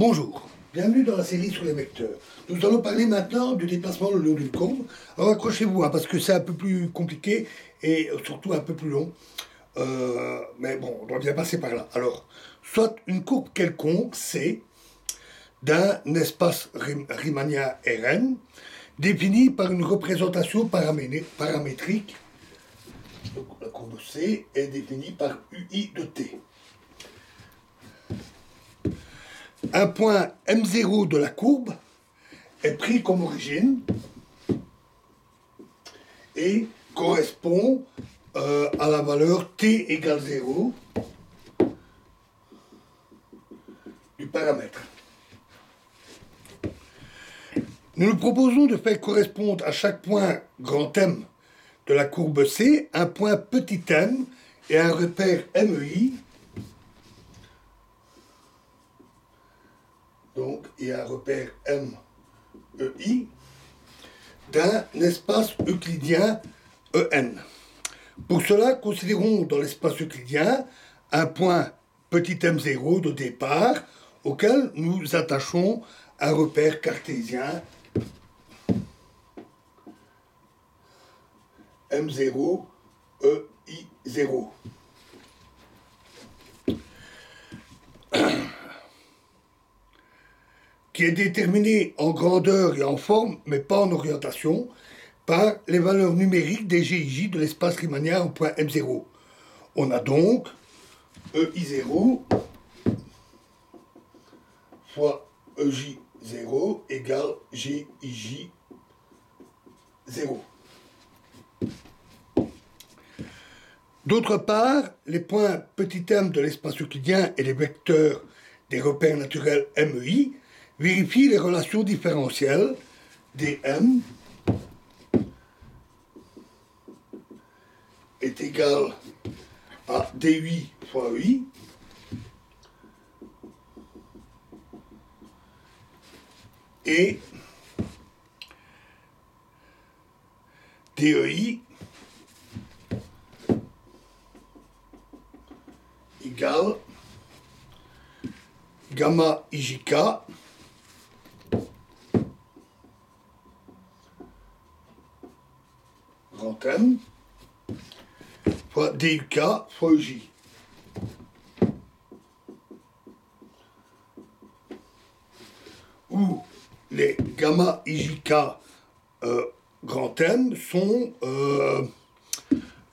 Bonjour, bienvenue dans la série sur les vecteurs. Nous allons parler maintenant du déplacement le long d'une courbe. Alors accrochez-vous, parce que c'est un peu plus compliqué et surtout un peu plus long. Mais bon, on doit bien passer par là. Alors, soit une courbe quelconque, C, d'un espace riemanien Rn, définie par une représentation paramétrique. Donc la courbe C est définie par UI de T. Un point M0 de la courbe est pris comme origine et correspond à la valeur t égale 0 du paramètre. Nous nous proposons de faire correspondre à chaque point grand M de la courbe C un point petit m et un repère MEI. Donc, il y a un repère MEI d'un espace euclidien EN. Pour cela, considérons dans l'espace euclidien un point petit m0 de départ auquel nous attachons un repère cartésien M0 EI0. Qui est déterminé en grandeur et en forme, mais pas en orientation, par les valeurs numériques des GIJ de l'espace riemanien au point M0. On a donc EI0 fois EJ0 égale GIJ0. D'autre part, les points petit m de l'espace euclidien et les vecteurs des repères naturels MEI vérifient les relations différentielles dm est égal à d8 fois i et dei égale gamma ijk grand M fois DUK fois EJ. Où les gamma IJK grand M sont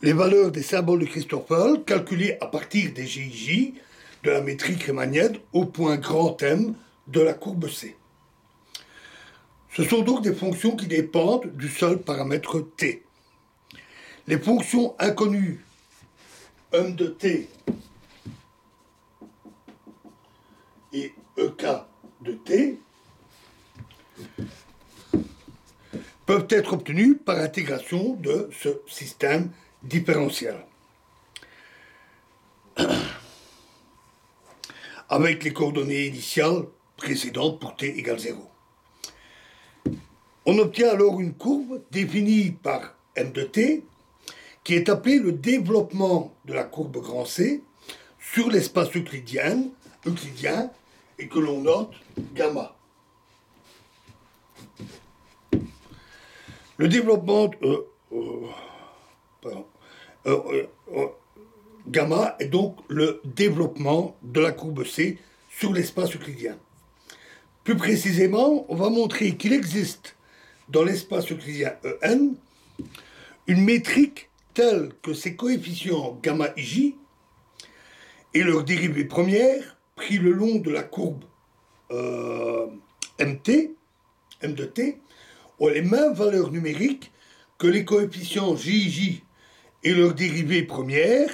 les valeurs des symboles de Christoffel calculées à partir des GIJ de la métrique riemannienne au point grand M de la courbe C. Ce sont donc des fonctions qui dépendent du seul paramètre t. Les fonctions inconnues m de t et ek de t peuvent être obtenues par intégration de ce système différentiel avec les coordonnées initiales précédentes pour t égale 0. On obtient alors une courbe définie par m de t qui est appelée le développement de la courbe grand C sur l'espace euclidien et que l'on note gamma. Le développement gamma est donc le développement de la courbe C sur l'espace euclidien. Plus précisément, on va montrer qu'il existe dans l'espace euclidien EN une métrique telle que ses coefficients gamma ij et leur dérivée première pris le long de la courbe m de t, ont les mêmes valeurs numériques que les coefficients jij et leur dérivée première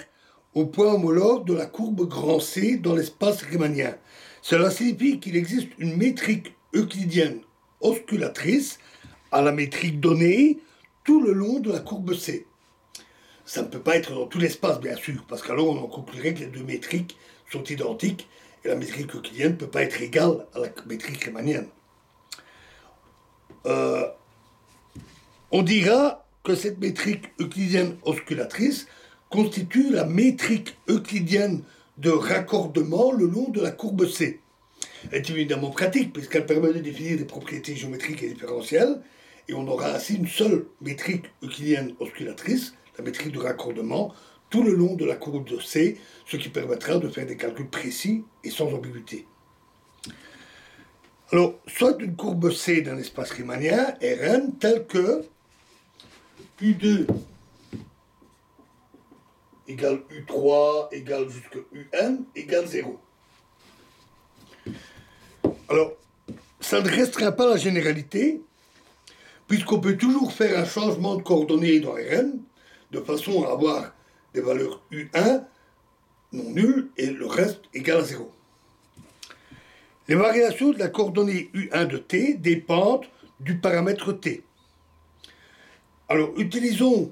au point homologue de la courbe grand C dans l'espace riemanien. Cela signifie qu'il existe une métrique euclidienne osculatrice à la métrique donnée tout le long de la courbe C. Ça ne peut pas être dans tout l'espace, bien sûr, parce qu'alors on en conclurait que les deux métriques sont identiques et la métrique euclidienne ne peut pas être égale à la métrique riemannienne. On dira que cette métrique euclidienne osculatrice constitue la métrique euclidienne de raccordement le long de la courbe C. est évidemment pratique, puisqu'elle permet de définir des propriétés géométriques et différentielles, et on aura ainsi une seule métrique euclidienne osculatrice, la métrique de raccordement, tout le long de la courbe de C, ce qui permettra de faire des calculs précis et sans ambiguïté. Alors, soit une courbe C d'un espace riemanien, Rn, telle que U2 égale U3 égale jusqu'à Un égale 0. Alors, ça ne restreint pas la généralité, puisqu'on peut toujours faire un changement de coordonnées dans Rn, de façon à avoir des valeurs U1 non nulles et le reste égal à 0. Les variations de la coordonnée U1 de t dépendent du paramètre t. Alors, utilisons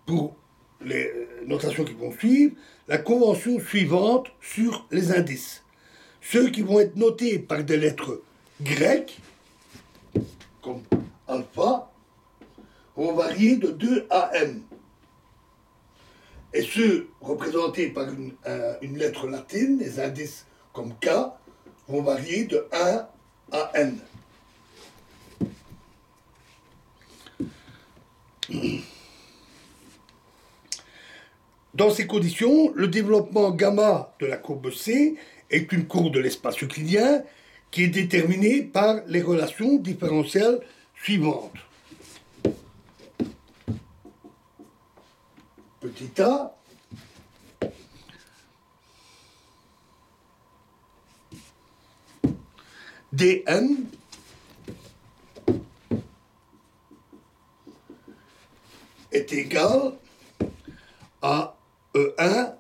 pour les notations qui vont suivre la convention suivante sur les indices. Ceux qui vont être notés par des lettres grecques, comme alpha, vont varier de 2 à n. Et ceux représentés par une lettre latine, les indices comme K, vont varier de 1 à n. Dans ces conditions, le développement gamma de la courbe C est une courbe de l'espace euclidien qui est déterminée par les relations différentielles suivantes. Petit a dn est égal à E1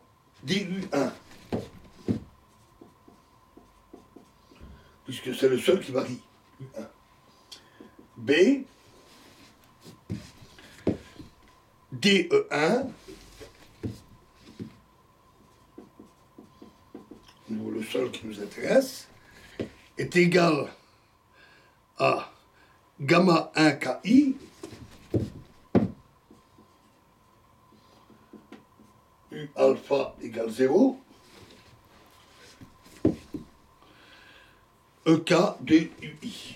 du1, puisque c'est le seul qui varie, U1. B DE1, le seul qui nous intéresse, est égal à gamma 1 KI U alpha égale 0 EK de UI.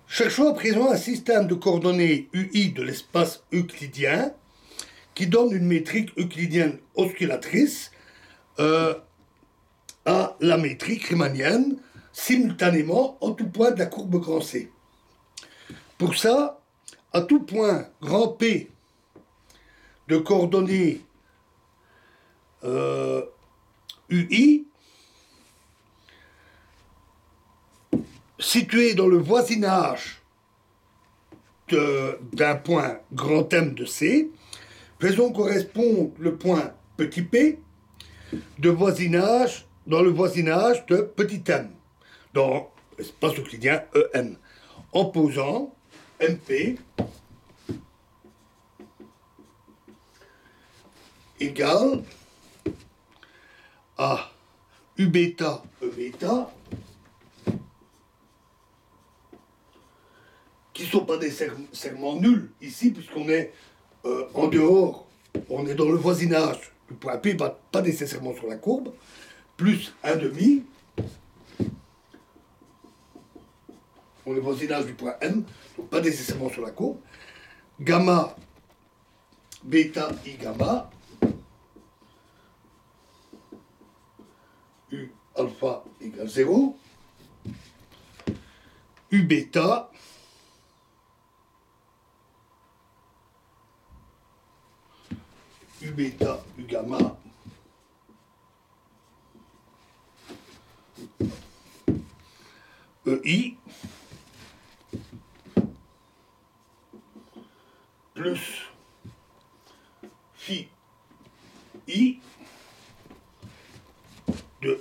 Cherchons à présent un système de coordonnées UI de l'espace euclidien qui donne une métrique euclidienne osculatrice à la métrique riemannienne simultanément en tout point de la courbe grand C. Pour ça, à tout point grand P de coordonnées UI, situé dans le voisinage d'un point grand M de C, faisons correspondre le point petit p dans le voisinage de petit m, dans l'espace euclidien En, en posant MP égale à U bêta E bêta, qui ne sont pas des segments nuls ici, puisqu'on est en dehors, on est dans le voisinage du point P, pas nécessairement sur la courbe, plus 1,5, on est au voisinage du point M, donc pas nécessairement sur la courbe, gamma, bêta, I gamma, U alpha égale 0, U bêta, U bêta, U gamma, EI, plus phi I de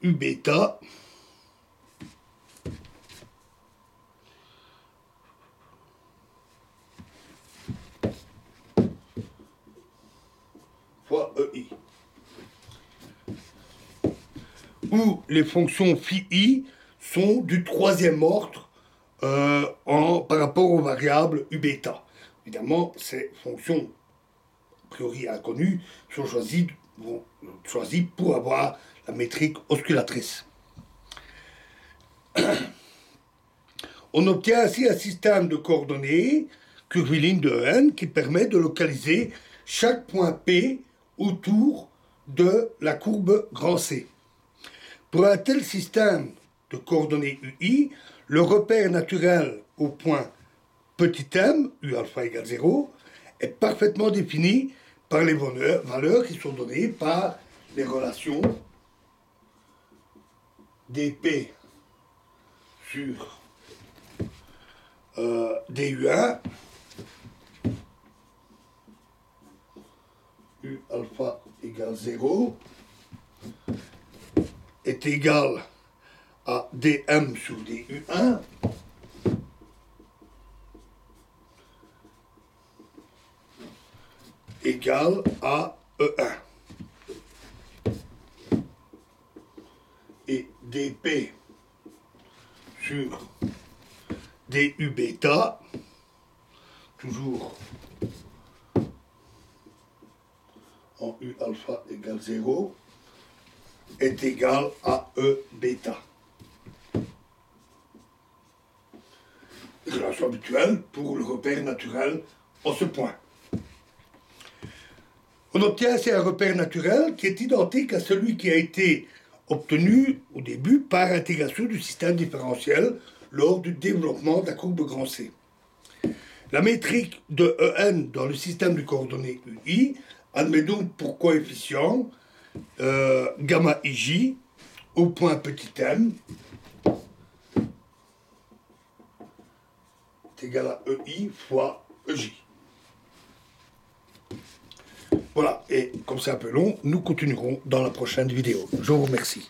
U bêta fois EI, où les fonctions phi I sont du troisième ordre par rapport aux variables U bêta. évidemment, ces fonctions, a priori inconnues, sont choisies pour avoir la métrique osculatrice. On obtient ainsi un système de coordonnées curviligne de n qui permet de localiser chaque point P autour de la courbe grand C. Pour un tel système de coordonnées UI, le repère naturel au point petit m, U alpha égale 0, est parfaitement défini par les valeurs qui sont données par les relations dp sur du1 U alpha égale 0 est égal à dm sur du1 égale à E1. Et dp sur du bêta, toujours en U alpha égale 0, est égal à E bêta. Relation habituelle pour le repère naturel en ce point. On obtient ainsi un repère naturel qui est identique à celui qui a été obtenu au début par intégration du système différentiel lors du développement de la courbe grand C. La métrique de En dans le système de coordonnées UI admet donc pour coefficient gamma ij au point petit m est égal à EI fois EJ. Voilà, et comme c'est un peu long, nous continuerons dans la prochaine vidéo. Je vous remercie.